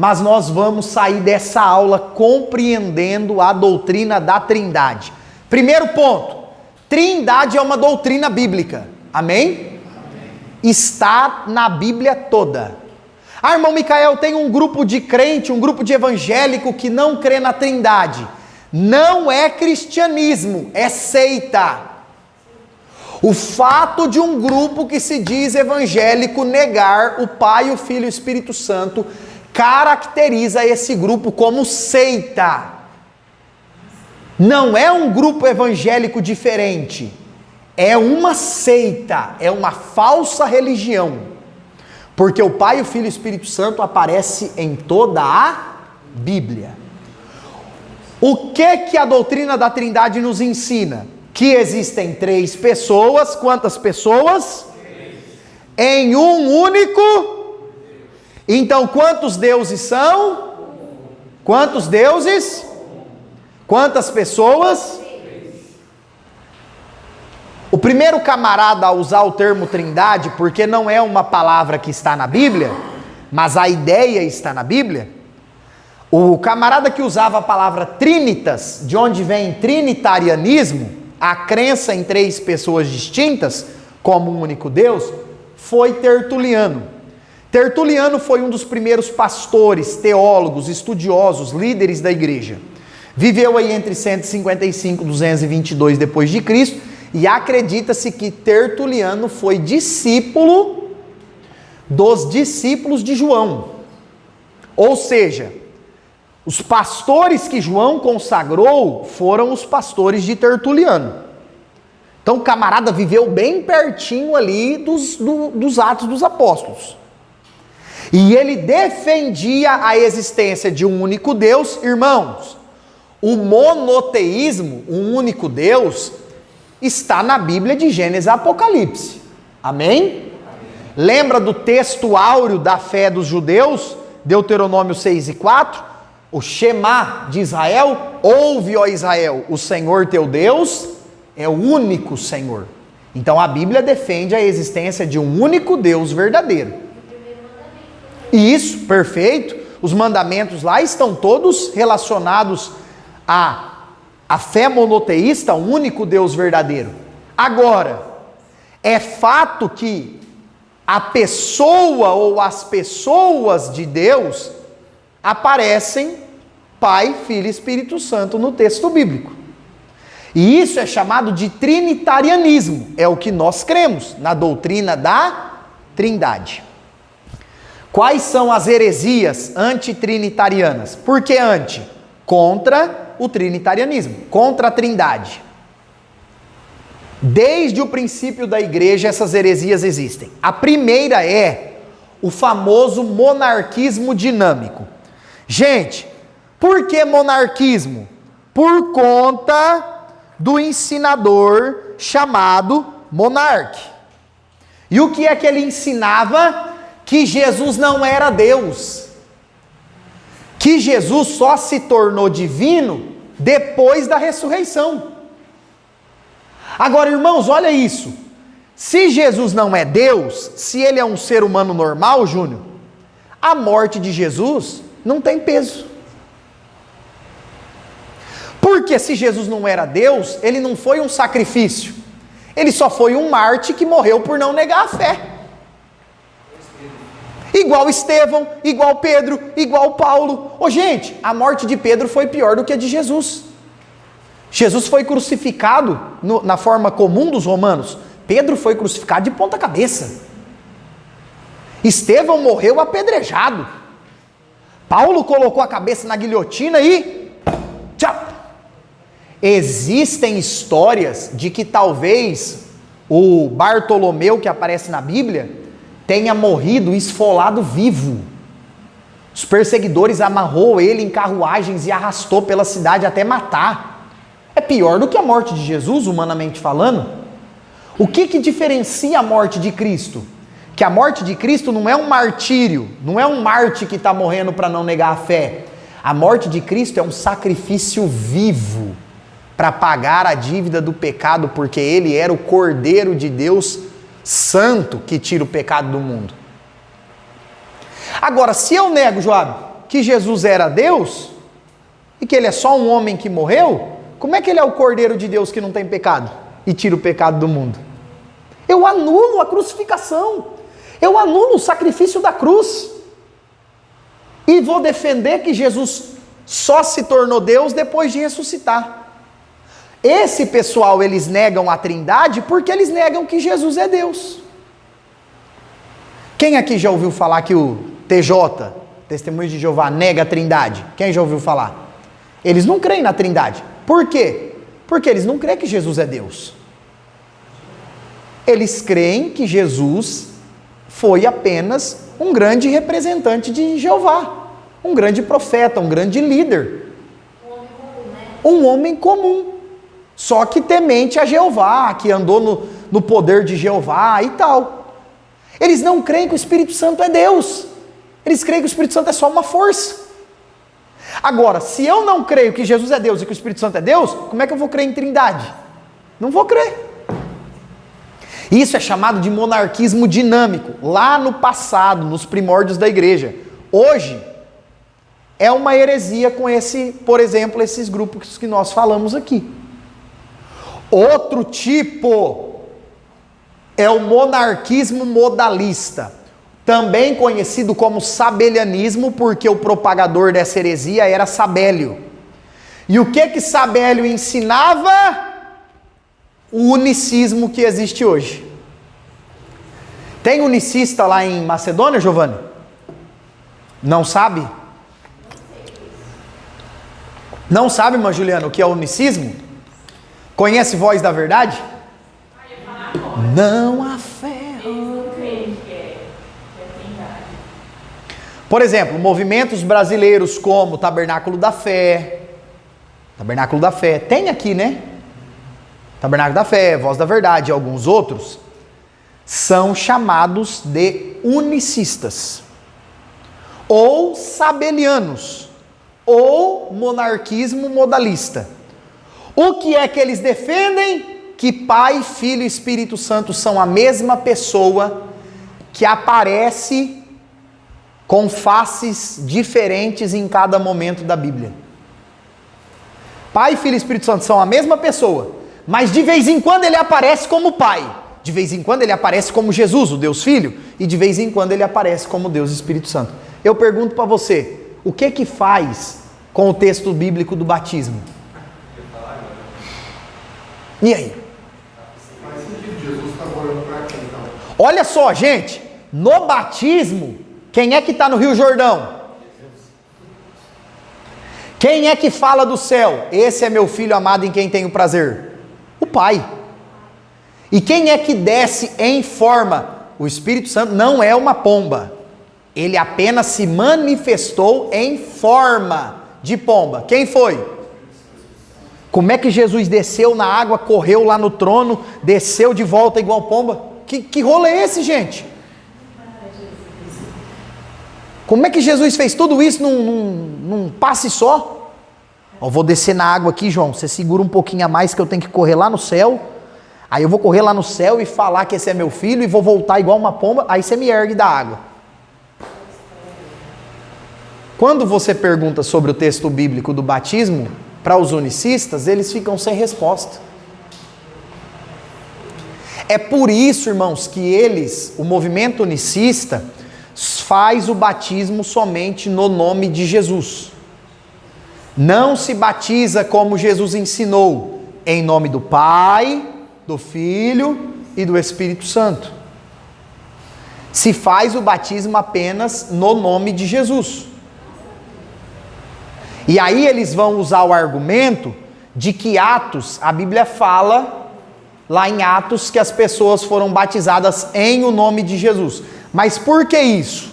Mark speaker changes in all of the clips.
Speaker 1: mas nós vamos sair dessa aula compreendendo a doutrina da Trindade. Primeiro ponto, Trindade é uma doutrina bíblica, amém? Está na Bíblia toda. Ah, irmão Micael, tem um grupo de crente, um grupo de evangélico que não crê na Trindade. Não é cristianismo, é seita. O fato de um grupo que se diz evangélico negar o Pai, o Filho e o Espírito Santo caracteriza esse grupo como seita. Não é um grupo evangélico diferente, é uma seita, é uma falsa religião. Porque o Pai, o Filho e o Espírito Santo aparece em toda a Bíblia. O que a doutrina da Trindade nos ensina? Que existem 3 pessoas. Quantas pessoas? 3. Em um único. Então, quantos deuses são? Quantos deuses? Quantas pessoas? O primeiro camarada a usar o termo Trindade, porque não é uma palavra que está na Bíblia, mas a ideia está na Bíblia. O camarada que usava a palavra Trinitas, de onde vem trinitarianismo, a crença em 3 pessoas distintas, como um único Deus, foi Tertuliano. Tertuliano foi um dos primeiros pastores, teólogos, estudiosos, líderes da igreja. Viveu aí entre 155 e 222 depois de Cristo, e acredita-se que Tertuliano foi discípulo dos discípulos de João. Ou seja, os pastores que João consagrou foram os pastores de Tertuliano. Então o camarada viveu bem pertinho ali dos Atos dos Apóstolos. E ele defendia a existência de um único Deus. Irmãos, o monoteísmo, um único Deus, está na Bíblia de Gênesis a Apocalipse. Amém? Lembra do texto áureo da fé dos judeus? Deuteronômio 6:4? O Shema de Israel: ouve, ó Israel, o Senhor teu Deus é o único Senhor. Então a Bíblia defende a existência de um único Deus verdadeiro. Isso, perfeito. Os mandamentos lá estão todos relacionados a fé monoteísta, um único Deus verdadeiro. Agora, é fato que a pessoa ou as pessoas de Deus aparecem Pai, Filho e Espírito Santo no texto bíblico. E isso é chamado de trinitarianismo. É o que nós cremos na doutrina da Trindade. Quais são as heresias antitrinitarianas? Por que anti? Contra o trinitarianismo, contra a Trindade. Desde o princípio da igreja essas heresias existem. A primeira é o famoso monarquismo dinâmico. Gente, por que monarquismo? Por conta do ensinador chamado monarque. E o que é que ele ensinava? Que Jesus não era Deus. Que Jesus só se tornou divino depois da ressurreição. Agora, irmãos, olha isso. Se Jesus não é Deus, se ele é um ser humano normal, Júnior, a morte de Jesus não tem peso. Porque se Jesus não era Deus, ele não foi um sacrifício. Ele só foi um mártir que morreu por não negar a fé. Igual Estevão, igual Pedro, igual Paulo. Ô gente, a morte de Pedro foi pior do que a de Jesus. Jesus foi crucificado na forma comum dos romanos. Pedro foi crucificado de ponta cabeça. Estevão morreu apedrejado. Paulo colocou a cabeça na guilhotina e... tchau! Existem histórias de que talvez o Bartolomeu que aparece na Bíblia tenha morrido esfolado vivo. Os perseguidores amarrou ele em carruagens e arrastou pela cidade até matar. É pior do que a morte de Jesus, humanamente falando. O que diferencia a morte de Cristo? Que a morte de Cristo não é um martírio, não é um mártir que está morrendo para não negar a fé. A morte de Cristo é um sacrifício vivo para pagar a dívida do pecado, porque ele era o Cordeiro de Deus santo que tira o pecado do mundo. Agora, se eu nego, Joab, que Jesus era Deus e que ele é só um homem que morreu, como é que ele é o Cordeiro de Deus que não tem pecado e tira o pecado do mundo? Eu anulo a crucificação, eu anulo o sacrifício da cruz e vou defender que Jesus só se tornou Deus depois de ressuscitar. Esse pessoal, eles negam a Trindade porque eles negam que Jesus é Deus. Quem aqui já ouviu falar que o TJ, Testemunho de Jeová, nega a Trindade? Quem já ouviu falar? Eles não creem na Trindade. Por quê? Porque eles não creem que Jesus é Deus. Eles creem que Jesus foi apenas um grande representante de Jeová, um grande profeta, um grande líder. Um homem comum. Só que temente a Jeová, que andou no poder de Jeová e tal. Eles não creem que o Espírito Santo é Deus. Eles creem que o Espírito Santo é só uma força. Agora, se eu não creio que Jesus é Deus e que o Espírito Santo é Deus, como é que eu vou crer em Trindade? Não vou crer. Isso é chamado de monarquismo dinâmico, lá no passado, nos primórdios da igreja. Hoje, é uma heresia com por exemplo, esses grupos que nós falamos aqui. Outro tipo é o monarquismo modalista, também conhecido como sabelianismo, porque o propagador dessa heresia era Sabélio. E o que Sabélio ensinava? O unicismo que existe hoje. Tem unicista lá em Macedônia, Giovanni? Não sabe? Não sabe, irmã Juliana, o que é unicismo? Conhece Voz da Verdade? Não há fé. Por exemplo, movimentos brasileiros como Tabernáculo da Fé. Tabernáculo da Fé. Tem aqui, né? Tabernáculo da Fé, Voz da Verdade e alguns outros são chamados de unicistas. Ou sabelianos. Ou monarquismo modalista. O que é que eles defendem? Que Pai, Filho e Espírito Santo são a mesma pessoa que aparece com faces diferentes em cada momento da Bíblia. Pai, Filho e Espírito Santo são a mesma pessoa, mas de vez em quando ele aparece como Pai, de vez em quando ele aparece como Jesus, o Deus Filho, e de vez em quando ele aparece como Deus Espírito Santo. Eu pergunto para você, o que faz com o texto bíblico do batismo? E aí?
Speaker 2: Faz sentido, Jesus está morando para aqui, então.
Speaker 1: Olha só, gente, no batismo, quem é que está no Rio Jordão? Quem é que fala do céu? Esse é meu filho amado em quem tenho prazer. O Pai. E quem é que desce em forma? O Espírito Santo não é uma pomba. Ele apenas se manifestou em forma de pomba. Quem foi? Como é que Jesus desceu na água, correu lá no trono, desceu de volta igual pomba? Que rolo é esse, gente? Como é que Jesus fez tudo isso num passe só? Eu vou descer na água aqui, João, você segura um pouquinho a mais que eu tenho que correr lá no céu. Aí eu vou correr lá no céu e falar que esse é meu filho e vou voltar igual uma pomba, aí você me ergue da água. Quando você pergunta sobre o texto bíblico do batismo, para os unicistas, eles ficam sem resposta. É por isso, irmãos, que o movimento unicista, faz o batismo somente no nome de Jesus. Não se batiza como Jesus ensinou, em nome do Pai, do Filho e do Espírito Santo. Se faz o batismo apenas no nome de Jesus. E aí eles vão usar o argumento de que Atos, a Bíblia fala lá em Atos que as pessoas foram batizadas em o nome de Jesus. Mas por que isso?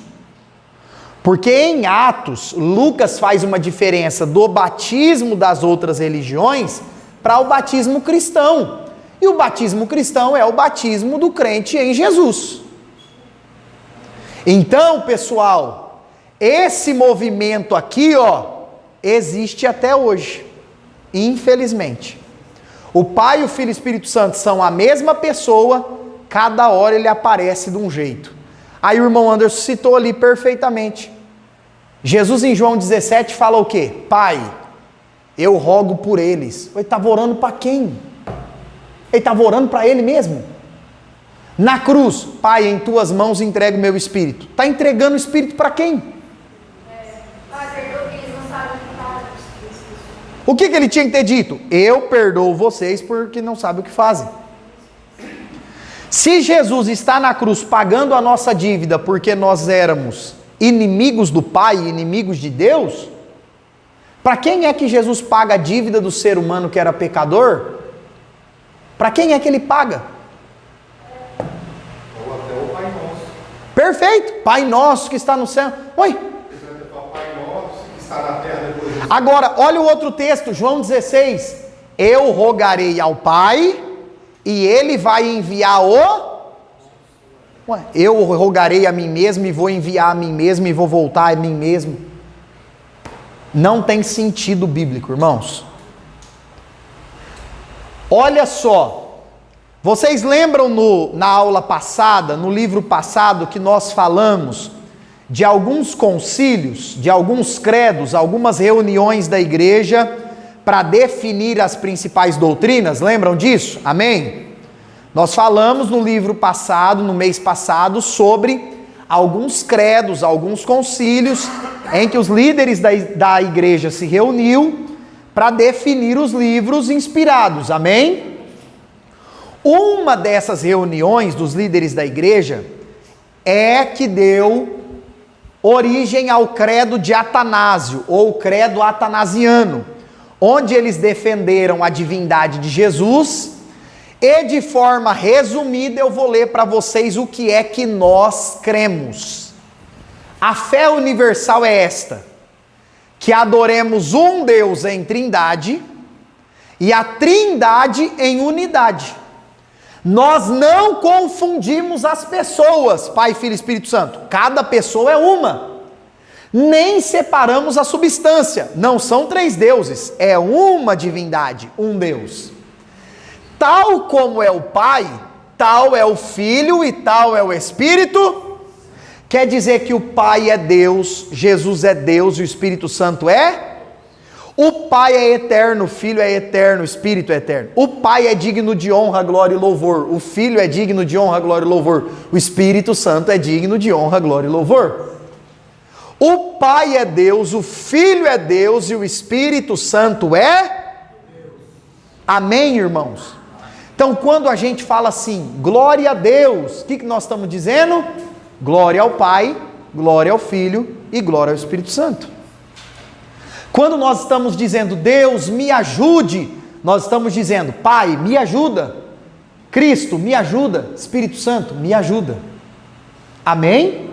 Speaker 1: Porque em Atos, Lucas faz uma diferença do batismo das outras religiões para o batismo cristão. E o batismo cristão é o batismo do crente em Jesus. Então, pessoal, esse movimento aqui, existe até hoje, infelizmente. O Pai, o Filho e o Espírito Santo são a mesma pessoa, cada hora ele aparece de um jeito. Aí o irmão Anderson citou ali perfeitamente. Jesus em João 17 fala o quê? Pai, eu rogo por eles. Ele estava orando para quem? Ele estava orando para ele mesmo. Na cruz, Pai, em tuas mãos entrego o meu espírito. Está entregando o espírito para quem?
Speaker 3: Pai, perdoa que eles não sabem o que fazem.
Speaker 1: O que ele tinha que ter dito? Eu perdoo vocês porque não sabem o que fazem. Se Jesus está na cruz pagando a nossa dívida porque nós éramos inimigos do Pai, inimigos de Deus, para quem é que Jesus paga a dívida do ser humano que era pecador? Para quem é que ele paga?
Speaker 2: Ou até o Pai Nosso.
Speaker 1: Perfeito, Pai nosso que está no céu. Oi.
Speaker 2: O Pai Nosso que está na terra depois disso.
Speaker 1: Agora, olha o outro texto, João 16. Eu rogarei ao Pai e ele vai enviar eu rogarei a mim mesmo e vou enviar a mim mesmo e vou voltar a mim mesmo. Não tem sentido bíblico, irmãos. Olha só, vocês lembram na aula passada, no livro passado, que nós falamos de alguns concílios, de alguns credos, algumas reuniões da igreja para definir as principais doutrinas? Lembram disso? Amém? Nós falamos no livro passado, no mês passado, sobre alguns credos, alguns concílios em que os líderes da igreja se reuniu para definir os livros inspirados, amém? Uma dessas reuniões dos líderes da igreja é que deu origem ao credo de Atanásio, ou credo atanasiano, onde eles defenderam a divindade de Jesus. E de forma resumida eu vou ler para vocês o que é que nós cremos. A fé universal é esta: que adoremos um Deus em trindade e a trindade em unidade. Nós não confundimos as pessoas, Pai, Filho e Espírito Santo. Cada pessoa é uma. Nem separamos a substância. Não são três deuses, é uma divindade, um Deus. Tal como é o Pai, tal é o Filho e tal é o Espírito. Quer dizer que o Pai é Deus, Jesus é Deus e o Espírito Santo é? O Pai é eterno, o Filho é eterno, o Espírito é eterno. O Pai é digno de honra, glória e louvor. O Filho é digno de honra, glória e louvor. O Espírito Santo é digno de honra, glória e louvor. O Pai é Deus, o Filho é Deus e o Espírito Santo é? Amém, irmãos? Então, quando a gente fala assim, glória a Deus, o que nós estamos dizendo? Glória ao Pai, glória ao Filho e glória ao Espírito Santo. Quando nós estamos dizendo, Deus me ajude, nós estamos dizendo, Pai, me ajuda. Cristo, me ajuda. Espírito Santo, me ajuda. Amém?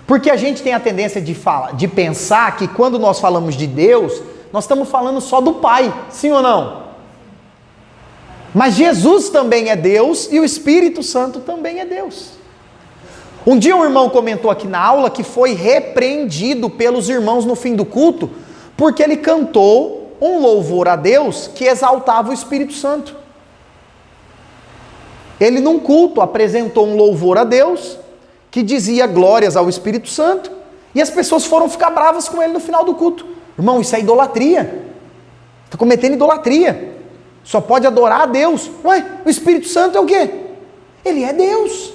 Speaker 1: Porque a gente tem a tendência de pensar que quando nós falamos de Deus, nós estamos falando só do Pai, sim ou não? Mas Jesus também é Deus e o Espírito Santo também é Deus. Um dia um irmão comentou aqui na aula que foi repreendido pelos irmãos no fim do culto, porque ele cantou um louvor a Deus que exaltava o Espírito Santo. Ele num culto apresentou um louvor a Deus que dizia glórias ao Espírito Santo, e as pessoas foram ficar bravas com ele no final do culto. Irmão, isso é idolatria. Está cometendo idolatria. Só pode adorar a Deus. Ué, o Espírito Santo é o quê? Ele é Deus.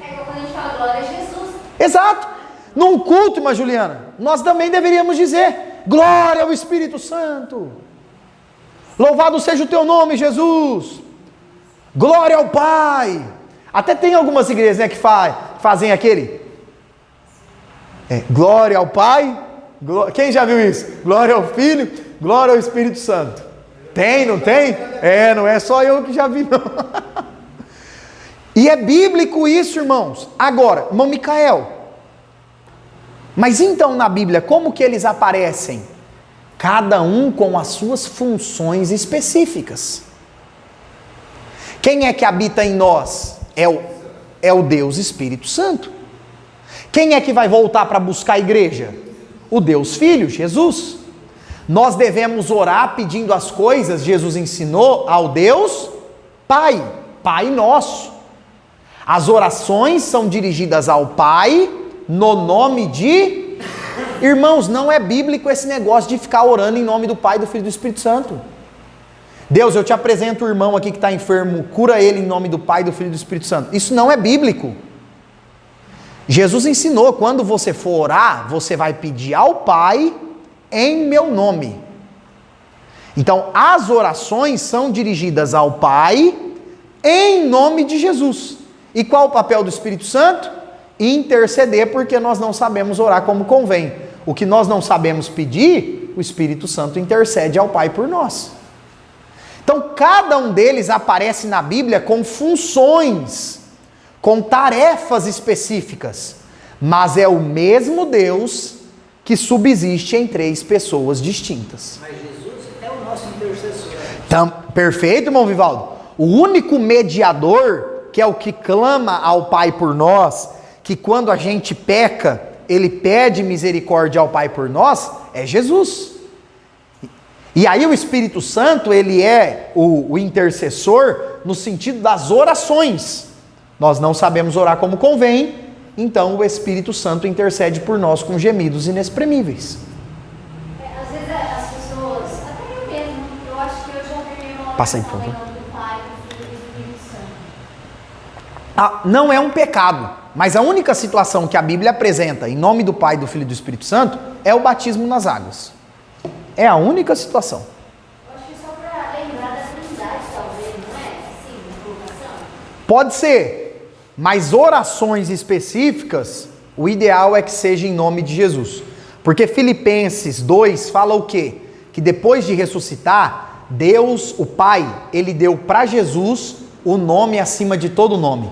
Speaker 3: É igual quando a gente fala glória a Jesus.
Speaker 1: Exato. Num culto, irmã Juliana, nós também deveríamos dizer glória ao Espírito Santo. Louvado seja o teu nome, Jesus. Glória ao Pai. Até tem algumas igrejas, né, que fazem aquele. Glória ao Pai. Quem já viu isso? Glória ao Filho, glória ao Espírito Santo. Tem, não tem? Não é só eu que já vi, não. E é bíblico isso, irmãos. Agora, irmão Micael, mas então na Bíblia, como que eles aparecem? Cada um com as suas funções específicas. Quem é que habita em nós? É o Deus Espírito Santo. Quem é que vai voltar para buscar a igreja? O Deus Filho, Jesus. Nós devemos orar pedindo as coisas, Jesus ensinou ao Deus Pai, Pai nosso. As orações são dirigidas ao Pai no nome de Irmãos, não é bíblico esse negócio de ficar orando em nome do Pai, do Filho e do Espírito Santo. Deus, eu te apresento o irmão aqui que está enfermo, cura ele em nome do Pai, do Filho e do Espírito Santo. Isso não é bíblico. Jesus ensinou, quando você for orar, você vai pedir ao Pai em meu nome. Então, as orações são dirigidas ao Pai em nome de Jesus. E qual o papel do Espírito Santo? Interceder, porque nós não sabemos orar como convém. O que nós não sabemos pedir, o Espírito Santo intercede ao Pai por nós. Então, cada um deles aparece na Bíblia com funções, com tarefas específicas, mas é o mesmo Deus que subsiste em três pessoas distintas.
Speaker 4: Mas Jesus é o nosso intercessor.
Speaker 1: Então, perfeito, irmão Vivaldo. O único mediador, que é o que clama ao Pai por nós, que quando a gente peca, ele pede misericórdia ao Pai por nós, é Jesus. E aí o Espírito Santo, ele é o intercessor no sentido das orações. Nós não sabemos orar como convém, então o Espírito Santo intercede por nós com gemidos inexprimíveis.
Speaker 3: Às vezes as pessoas, até eu mesmo, eu acho que eu já vi uma
Speaker 1: Passa aí,
Speaker 3: oração
Speaker 1: por
Speaker 3: em
Speaker 1: favor.
Speaker 3: nome do Pai, do Filho e do Espírito Santo.
Speaker 1: Não é um pecado, mas a única situação que a Bíblia apresenta em nome do Pai, do Filho e do Espírito Santo é o batismo nas águas. É a única situação.
Speaker 3: Eu acho que só para lembrar da Trindade, talvez, não é? Sim, na colocação.
Speaker 1: Pode ser, mas orações específicas, o ideal é que seja em nome de Jesus. Porque Filipenses 2 fala o quê? Que depois de ressuscitar, Deus, o Pai, ele deu para Jesus o nome acima de todo nome.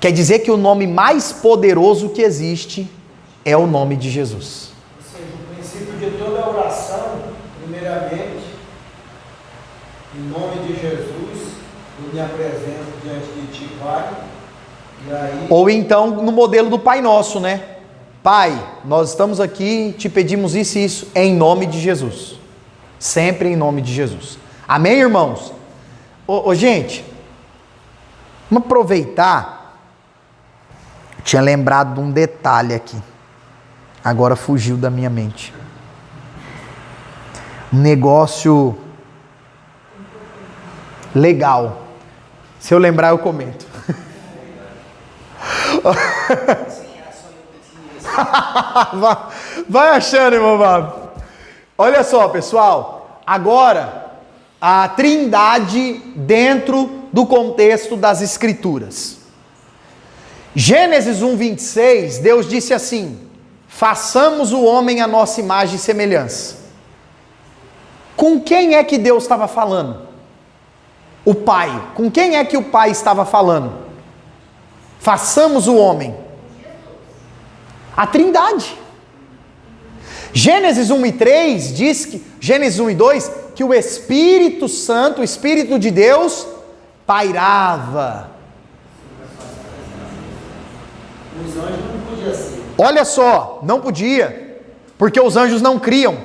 Speaker 1: Quer dizer que o nome mais poderoso que existe é o nome de Jesus.
Speaker 4: Ou seja, o princípio de toda oração, primeiramente, em nome de Jesus, eu me apresento diante de ti, Pai, e aí...
Speaker 1: Ou então no modelo do Pai Nosso, né? Pai, nós estamos aqui, te pedimos isso e isso, em nome de Jesus. Sempre em nome de Jesus. Amém, irmãos? Gente, vamos aproveitar. Tinha lembrado de um detalhe aqui. Agora fugiu da minha mente. Um negócio legal. Se eu lembrar, eu comento. Vai achando, irmão Fábio. Olha só, pessoal. Agora, a Trindade dentro do contexto das Escrituras. Gênesis 1:26, Deus disse assim: façamos o homem à nossa imagem e semelhança. Com quem é que Deus estava falando? O Pai. Com quem é que o Pai estava falando? Façamos o homem. A Trindade. Gênesis 1:3 diz que, Gênesis 1:2, que o Espírito Santo, o Espírito de Deus, pairava.
Speaker 4: Os anjos não podiam ser.
Speaker 1: Olha só, não podia, porque os anjos não criam.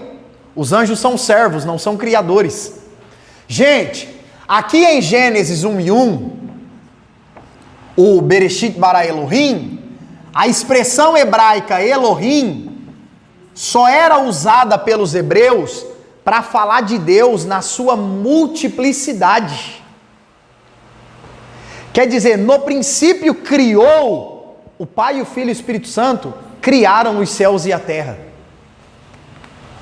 Speaker 1: Os anjos são servos, não são criadores. Gente, aqui em Gênesis 1:1, o Bereshit bara Elohim, a expressão hebraica Elohim só era usada pelos hebreus para falar de Deus na sua multiplicidade. Quer dizer, no princípio criou, o Pai, o Filho e o Espírito Santo criaram os céus e a terra.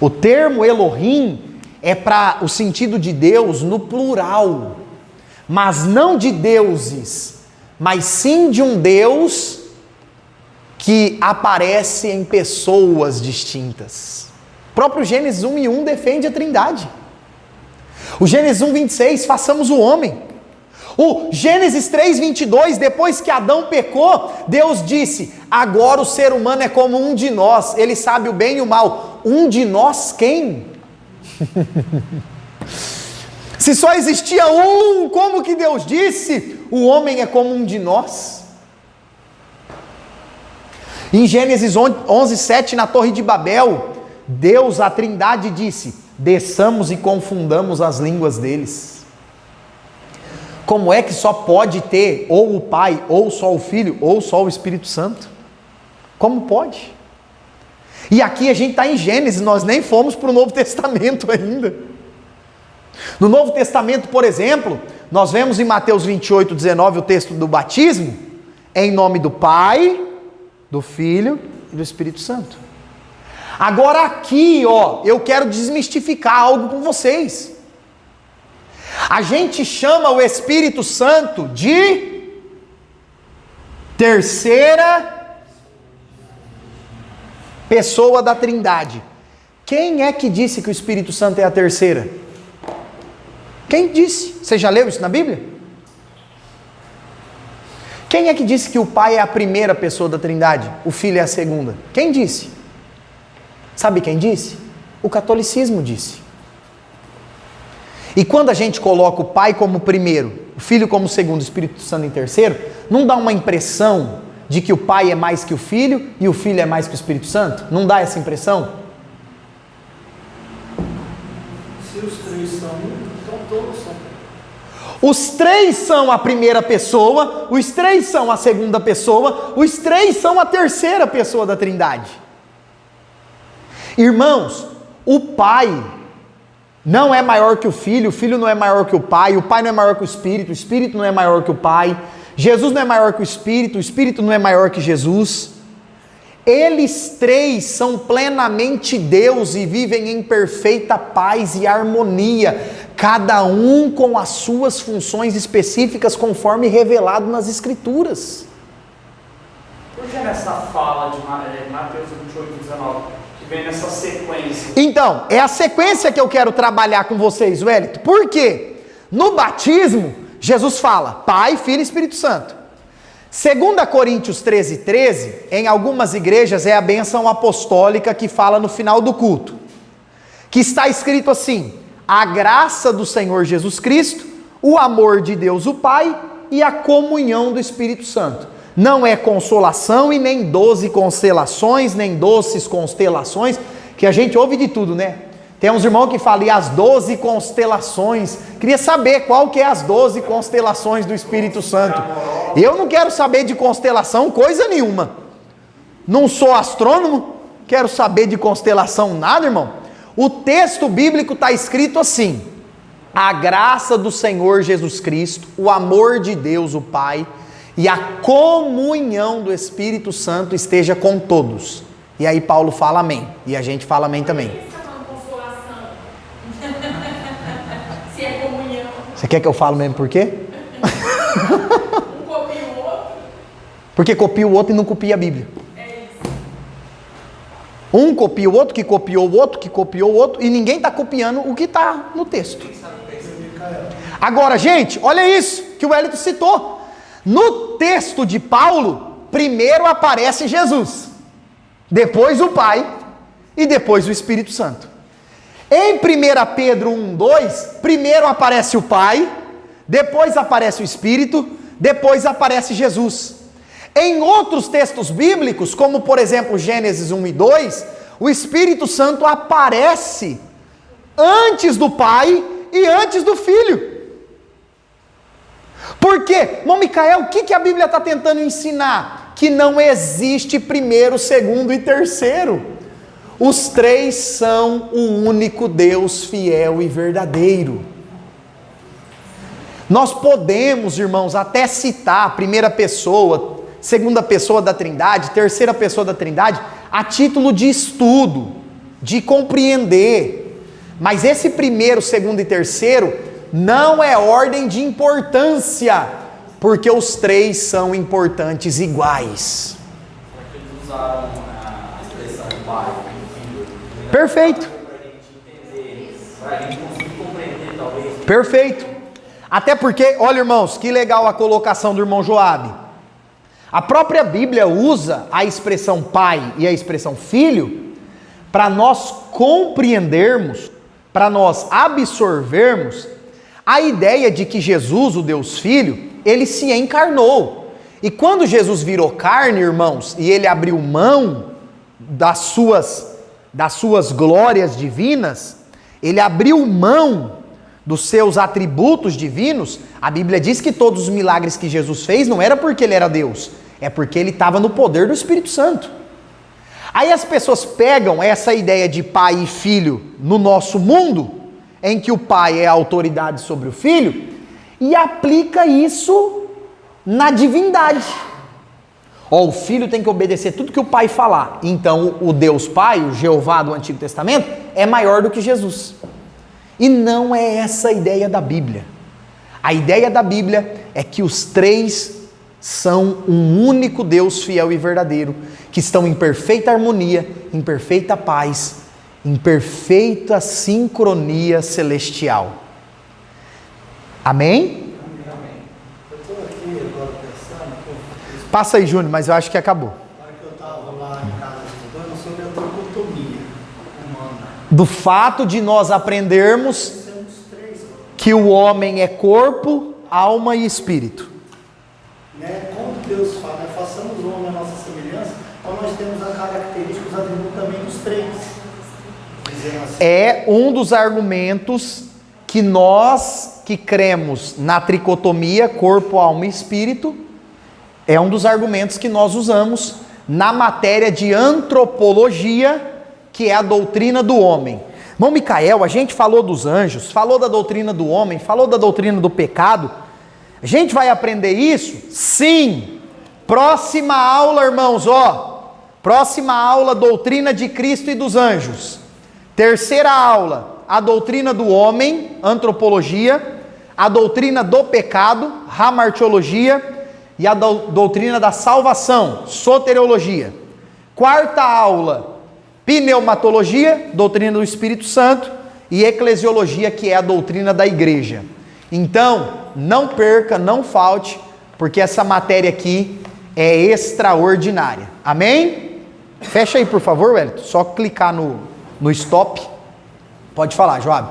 Speaker 1: O termo Elohim é para o sentido de Deus no plural, mas não de deuses, mas sim de um Deus que aparece em pessoas distintas. O próprio Gênesis 1:1 defende a Trindade. O Gênesis 1:26, façamos o homem. O Gênesis 3:22, depois que Adão pecou, Deus disse: agora o ser humano é como um de nós, ele sabe o bem e o mal. Um de nós quem? Se só existia um, como que Deus disse? O homem é como um de nós. Em Gênesis 11:7, na Torre de Babel, Deus, a Trindade, disse: desçamos e confundamos as línguas deles. Como é que só pode ter ou o Pai, ou só o Filho, ou só o Espírito Santo? Como pode? E aqui a gente está em Gênesis, nós nem fomos para o Novo Testamento ainda. No Novo Testamento, por exemplo, nós vemos em Mateus 28, 19 o texto do batismo, em nome do Pai, do Filho e do Espírito Santo. Agora aqui, ó, eu quero desmistificar algo com vocês. A gente chama o Espírito Santo de terceira pessoa da Trindade. Quem é que disse que o Espírito Santo é a terceira? Quem disse? Você já leu isso na Bíblia? Quem é que disse que o Pai é a primeira pessoa da Trindade? O Filho é a segunda? Quem disse? Sabe quem disse? O catolicismo disse. E quando a gente coloca o Pai como primeiro, o Filho como segundo, o Espírito Santo em terceiro, não dá uma impressão de que o Pai é mais que o Filho e o Filho é mais que o Espírito Santo? Não dá essa impressão?
Speaker 4: Se os três são um, então todos são.
Speaker 1: Os três são a primeira pessoa, os três são a segunda pessoa, os três são a terceira pessoa da Trindade. Irmãos, o Pai não é maior que o Filho não é maior que o Pai não é maior que o Espírito não é maior que o Pai, Jesus não é maior que o Espírito não é maior que Jesus. Eles três são plenamente Deus e vivem em perfeita paz e harmonia, cada um com as suas funções específicas conforme revelado nas Escrituras.
Speaker 5: Por que nessa fala de Mateus 28, 19, que vem nessa sequência?
Speaker 1: Então, é a sequência que eu quero trabalhar com vocês, Wellington. Por quê? No batismo, Jesus fala Pai, Filho e Espírito Santo. 2 Coríntios 13, 13, em algumas igrejas é a bênção apostólica que fala no final do culto, que está escrito assim: a graça do Senhor Jesus Cristo, o amor de Deus o Pai e a comunhão do Espírito Santo. Não é consolação e nem 12 constelações, nem doces constelações, que a gente ouve de tudo, né? Tem uns irmãos que falam, e as 12 constelações? Queria saber qual que é as 12 constelações do Espírito Santo. Eu não quero saber de constelação coisa nenhuma. Não sou astrônomo, quero saber de constelação nada, irmão. O texto bíblico está escrito assim: a graça do Senhor Jesus Cristo, o amor de Deus o Pai e a comunhão do Espírito Santo esteja com todos. E aí Paulo fala amém, e a gente fala amém também.
Speaker 3: Se é comunhão.
Speaker 1: Você quer que eu fale mesmo por quê?
Speaker 3: Um copia o outro.
Speaker 1: Porque copia o outro e não copia a Bíblia.
Speaker 3: É isso.
Speaker 1: Um copia o outro, que copiou o outro, que copiou o outro, e ninguém está copiando o que está no texto. Agora, gente, olha isso que o Wellington citou. No texto de Paulo, primeiro aparece Jesus, depois o Pai e depois o Espírito Santo. Em 1 Pedro 1:2, primeiro aparece o Pai, depois aparece o Espírito, depois aparece Jesus. Em outros textos bíblicos, como por exemplo Gênesis 1 e 2, o Espírito Santo aparece antes do Pai e antes do Filho. Por quê? Irmão Micael, o que a Bíblia está tentando ensinar? Que não existe primeiro, segundo e terceiro. Os três são o único Deus fiel e verdadeiro. Nós podemos, irmãos, até citar a primeira pessoa, segunda pessoa da Trindade, terceira pessoa da Trindade, a título de estudo, de compreender. Mas esse primeiro, segundo e terceiro não é ordem de importância, porque os três são importantes iguais.
Speaker 5: Eles usaram a expressão Pai.
Speaker 1: Perfeito.
Speaker 5: Para a gente conseguir compreender, talvez.
Speaker 1: Perfeito. Até porque, olha irmãos, que legal a colocação do irmão Joabe. A própria Bíblia usa a expressão Pai e a expressão Filho para nós compreendermos, para nós absorvermos a ideia de que Jesus, o Deus Filho, ele se encarnou. E quando Jesus virou carne, irmãos, e ele abriu mão das suas glórias divinas, ele abriu mão dos seus atributos divinos. A Bíblia diz que todos os milagres que Jesus fez não era porque ele era Deus, é porque ele estava no poder do Espírito Santo. Aí as pessoas pegam essa ideia de pai e filho no nosso mundo, em que o pai é a autoridade sobre o filho, e aplica isso na divindade. O filho tem que obedecer tudo que o pai falar. Então o Deus Pai, o Jeová do Antigo Testamento, é maior do que Jesus. E não é essa a ideia da Bíblia. A ideia da Bíblia é que os três são um único Deus fiel e verdadeiro, que estão em perfeita harmonia, em perfeita paz, em perfeita sincronia celestial. Amém?
Speaker 4: Eu estou aqui agora pensando,
Speaker 1: Passa aí, Júnior, mas eu acho que acabou.
Speaker 4: na hora que eu estava lá em casa estudando sobre a tricotomia humana.
Speaker 1: Do fato de nós aprendermos
Speaker 4: Temos três,
Speaker 1: que o homem é corpo, alma e espírito.
Speaker 4: né? Como Deus fala, né? Façamos o homem a nossa semelhança, então nós temos a característica, os atributos também dos três. Dizendo assim,
Speaker 1: É um dos argumentos que nós que cremos na tricotomia, corpo, alma e espírito, é um dos argumentos que nós usamos na matéria de antropologia, que é a doutrina do homem. Irmão Micael, a gente falou dos anjos, falou da doutrina do homem, falou da doutrina do pecado. A gente vai aprender isso? Sim! Próxima aula, irmãos, próxima aula, doutrina de Cristo e dos anjos. Terceira aula, a doutrina do homem, antropologia. A doutrina do pecado, hamartiologia. E a doutrina da salvação, soteriologia. Quarta aula, pneumatologia, doutrina do Espírito Santo. E eclesiologia, que é a doutrina da igreja. Então, não perca, não falte, porque essa matéria aqui é extraordinária. Amém? Fecha aí, por favor, Wellington. Só clicar no stop. Pode falar, Joab.